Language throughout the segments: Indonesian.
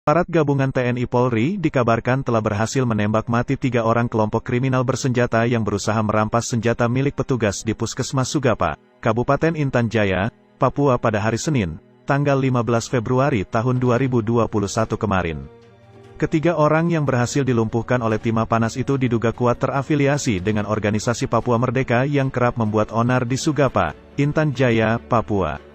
Aparat gabungan TNI Polri dikabarkan telah berhasil menembak mati 3 orang kelompok kriminal bersenjata yang berusaha merampas senjata milik petugas di Puskesmas Sugapa, Kabupaten Intan Jaya, Papua pada hari Senin, tanggal 15 Februari tahun 2021 kemarin. Ketiga orang yang berhasil dilumpuhkan oleh timah panas itu diduga kuat terafiliasi dengan organisasi Papua Merdeka yang kerap membuat onar di Sugapa, Intan Jaya, Papua.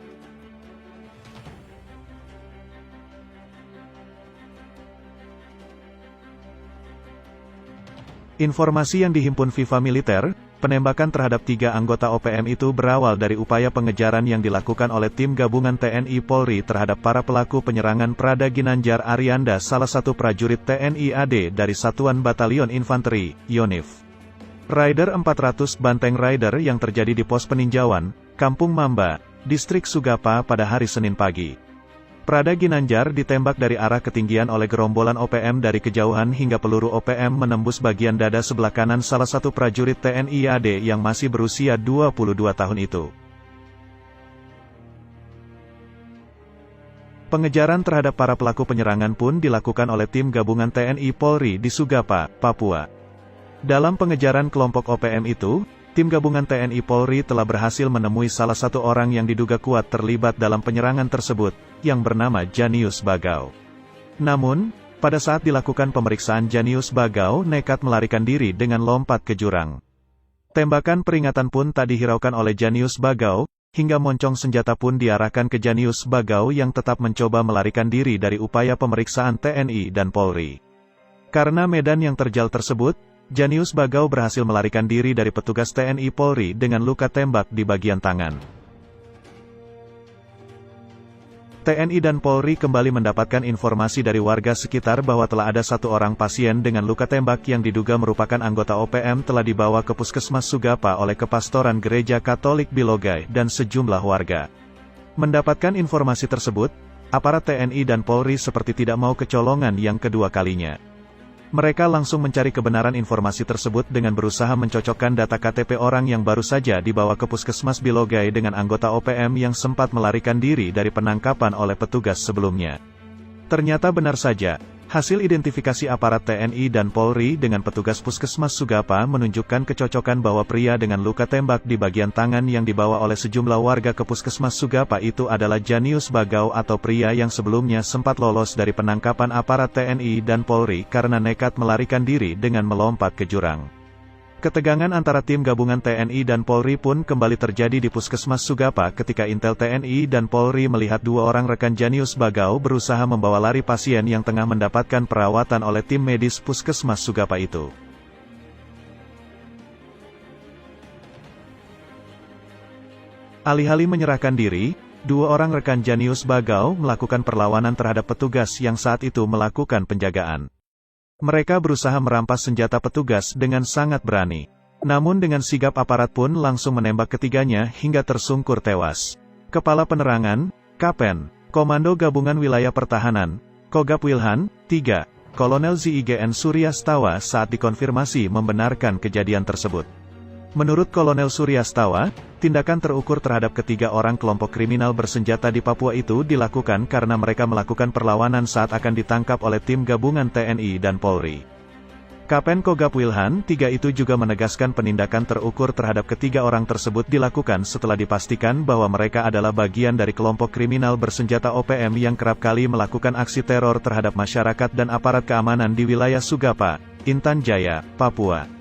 Informasi yang dihimpun Viva Militer, penembakan terhadap 3 anggota OPM itu berawal dari upaya pengejaran yang dilakukan oleh tim gabungan TNI Polri terhadap para pelaku penyerangan Prada Ginanjar Arianda, salah satu prajurit TNI AD dari Satuan Batalion Infanteri, Yonif. Rider 400 Banteng Rider yang terjadi di pos peninjauan, Kampung Mamba, Distrik Sugapa pada hari Senin pagi. Prada Ginanjar ditembak dari arah ketinggian oleh gerombolan OPM dari kejauhan hingga peluru OPM menembus bagian dada sebelah kanan salah satu prajurit TNI AD yang masih berusia 22 tahun itu. Pengejaran terhadap para pelaku penyerangan pun dilakukan oleh tim gabungan TNI Polri di Sugapa, Papua. Dalam pengejaran kelompok OPM itu, tim gabungan TNI Polri telah berhasil menemui salah satu orang yang diduga kuat terlibat dalam penyerangan tersebut, yang bernama Janius Bagau. Namun, pada saat dilakukan pemeriksaan Janius Bagau nekat melarikan diri dengan lompat ke jurang. Tembakan peringatan pun tak dihiraukan oleh Janius Bagau, hingga moncong senjata pun diarahkan ke Janius Bagau yang tetap mencoba melarikan diri dari upaya pemeriksaan TNI dan Polri. Karena medan yang terjal tersebut, Janius Bagau berhasil melarikan diri dari petugas TNI Polri dengan luka tembak di bagian tangan. TNI dan Polri kembali mendapatkan informasi dari warga sekitar bahwa telah ada 1 orang pasien dengan luka tembak yang diduga merupakan anggota OPM telah dibawa ke Puskesmas Sugapa oleh Kepastoran Gereja Katolik Bilogai dan sejumlah warga. Mendapatkan informasi tersebut, aparat TNI dan Polri seperti tidak mau kecolongan yang kedua kalinya. Mereka langsung mencari kebenaran informasi tersebut dengan berusaha mencocokkan data KTP orang yang baru saja dibawa ke Puskesmas Bilogai dengan anggota OPM yang sempat melarikan diri dari penangkapan oleh petugas sebelumnya. Ternyata benar saja, hasil identifikasi aparat TNI dan Polri dengan petugas Puskesmas Sugapa menunjukkan kecocokan bahwa pria dengan luka tembak di bagian tangan yang dibawa oleh sejumlah warga ke Puskesmas Sugapa itu adalah Janius Bagau atau pria yang sebelumnya sempat lolos dari penangkapan aparat TNI dan Polri karena nekat melarikan diri dengan melompat ke jurang. Ketegangan antara tim gabungan TNI dan Polri pun kembali terjadi di Puskesmas Sugapa ketika intel TNI dan Polri melihat 2 orang rekan Janius Bagau berusaha membawa lari pasien yang tengah mendapatkan perawatan oleh tim medis Puskesmas Sugapa itu. Alih-alih menyerahkan diri, 2 orang rekan Janius Bagau melakukan perlawanan terhadap petugas yang saat itu melakukan penjagaan. Mereka berusaha merampas senjata petugas dengan sangat berani. Namun dengan sigap aparat pun langsung menembak ketiganya hingga tersungkur tewas. Kepala Penerangan, Kapen, Komando Gabungan Wilayah Pertahanan, Kogab Wilhan, 3, Kolonel ZIGN Suryastawa saat dikonfirmasi membenarkan kejadian tersebut. Menurut Kolonel Suryastawa, tindakan terukur terhadap ketiga orang kelompok kriminal bersenjata di Papua itu dilakukan karena mereka melakukan perlawanan saat akan ditangkap oleh tim gabungan TNI dan Polri. Kapen Kogab Wilhan 3 itu juga menegaskan penindakan terukur terhadap ketiga orang tersebut dilakukan setelah dipastikan bahwa mereka adalah bagian dari kelompok kriminal bersenjata OPM yang kerap kali melakukan aksi teror terhadap masyarakat dan aparat keamanan di wilayah Sugapa, Intan Jaya, Papua.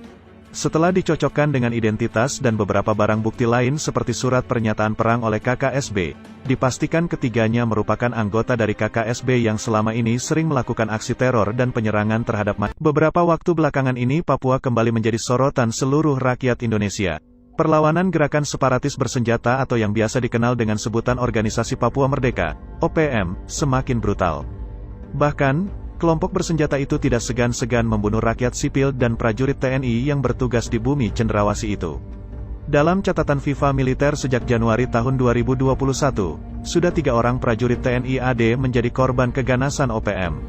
Setelah dicocokkan dengan identitas dan beberapa barang bukti lain seperti surat pernyataan perang oleh KKSB, dipastikan ketiganya merupakan anggota dari KKSB yang selama ini sering melakukan aksi teror dan penyerangan terhadap masyarakat. Beberapa waktu belakangan ini Papua kembali menjadi sorotan seluruh rakyat Indonesia. Perlawanan gerakan separatis bersenjata atau yang biasa dikenal dengan sebutan Organisasi Papua Merdeka, OPM, semakin brutal. Bahkan, kelompok bersenjata itu tidak segan-segan membunuh rakyat sipil dan prajurit TNI yang bertugas di bumi cendrawasih itu. Dalam catatan Viva Militer sejak Januari tahun 2021, sudah 3 orang prajurit TNI AD menjadi korban keganasan OPM.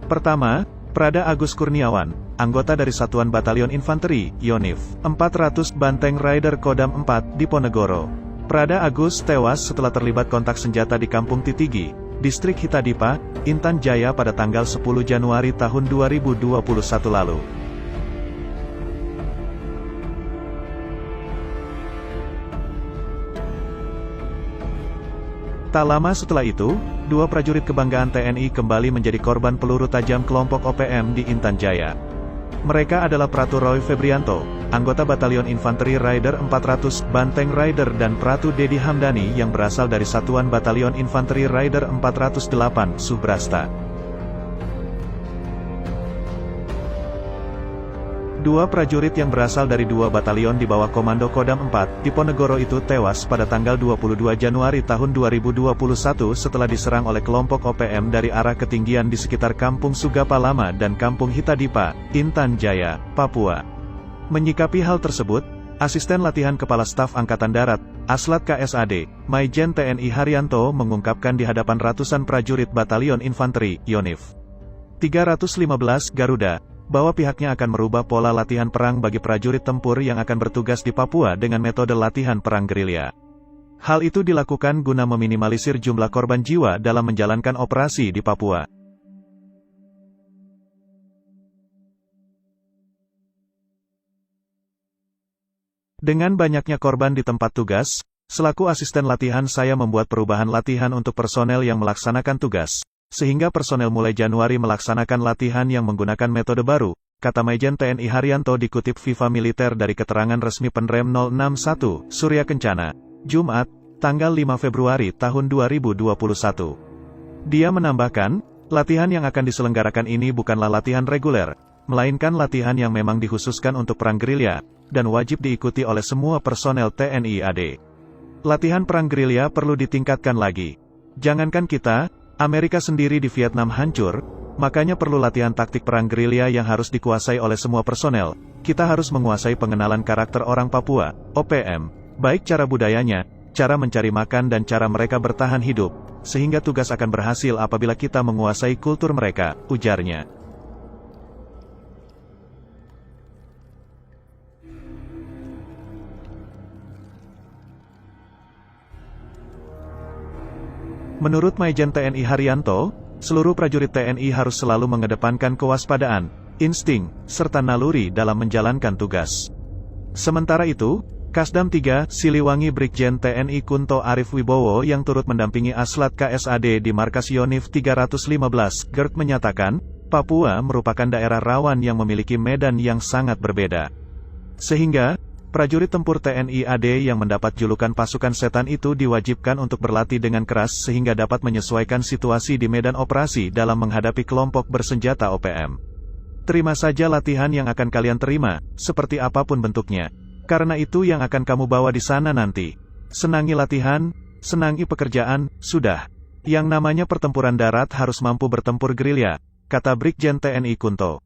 Pertama, Prada Agus Kurniawan, anggota dari Satuan Batalion Infanteri, Yonif, 400 Banteng Rider Kodam 4, Diponegoro. Prada Agus tewas setelah terlibat kontak senjata di Kampung Titigi, Distrik Hitadipa, Intan Jaya pada tanggal 10 Januari tahun 2021 lalu. Tak lama setelah itu, dua prajurit kebanggaan TNI kembali menjadi korban peluru tajam kelompok OPM di Intan Jaya. Mereka adalah Pratu Roy Febrianto, anggota Batalion Infanteri Rider 400 Banteng Rider dan Pratu Dedi Hamdani yang berasal dari Satuan Batalion Infanteri Rider 408 Subrasta. Dua prajurit yang berasal dari dua batalion di bawah komando Kodam 4, Diponegoro itu tewas pada tanggal 22 Januari tahun 2021 setelah diserang oleh kelompok OPM dari arah ketinggian di sekitar Kampung Sugapa Lama dan Kampung Hitadipa, Intan Jaya, Papua. Menyikapi hal tersebut, Asisten Latihan Kepala Staf Angkatan Darat, Aslat KSAD, Maijen TNI Haryanto mengungkapkan di hadapan ratusan prajurit Batalion Infanteri, Yonif 315 Garuda, bahwa pihaknya akan merubah pola latihan perang bagi prajurit tempur yang akan bertugas di Papua dengan metode latihan perang gerilya. Hal itu dilakukan guna meminimalisir jumlah korban jiwa dalam menjalankan operasi di Papua. Dengan banyaknya korban di tempat tugas, selaku asisten latihan saya membuat perubahan latihan untuk personel yang melaksanakan tugas. Sehingga personel mulai Januari melaksanakan latihan yang menggunakan metode baru, kata Maijen TNI Haryanto dikutip Viva Militer dari keterangan resmi Penrem 061, Surya Kencana, Jumat, tanggal 5 Februari tahun 2021. Dia menambahkan, latihan yang akan diselenggarakan ini bukanlah latihan reguler, melainkan latihan yang memang dikhususkan untuk perang gerilya, dan wajib diikuti oleh semua personel TNI AD. Latihan perang gerilya perlu ditingkatkan lagi. Jangankan kita, Amerika sendiri di Vietnam hancur, makanya perlu latihan taktik perang gerilya yang harus dikuasai oleh semua personel. Kita harus menguasai pengenalan karakter orang Papua, OPM, baik cara budayanya, cara mencari makan dan cara mereka bertahan hidup, sehingga tugas akan berhasil apabila kita menguasai kultur mereka, ujarnya. Menurut Maijen TNI Haryanto, seluruh prajurit TNI harus selalu mengedepankan kewaspadaan, insting, serta naluri dalam menjalankan tugas. Sementara itu, Kasdam 3, Siliwangi Brigjen TNI Kunto Arif Wibowo yang turut mendampingi Aslat KSAD di markas Yonif 315, GERT menyatakan, Papua merupakan daerah rawan yang memiliki medan yang sangat berbeda. Sehingga, prajurit tempur TNI AD yang mendapat julukan pasukan setan itu diwajibkan untuk berlatih dengan keras sehingga dapat menyesuaikan situasi di medan operasi dalam menghadapi kelompok bersenjata OPM. Terima saja latihan yang akan kalian terima, seperti apapun bentuknya. Karena itu yang akan kamu bawa di sana nanti. Senangi latihan, senangi pekerjaan, sudah. Yang namanya pertempuran darat harus mampu bertempur gerilya, kata Brigjen TNI Kunto.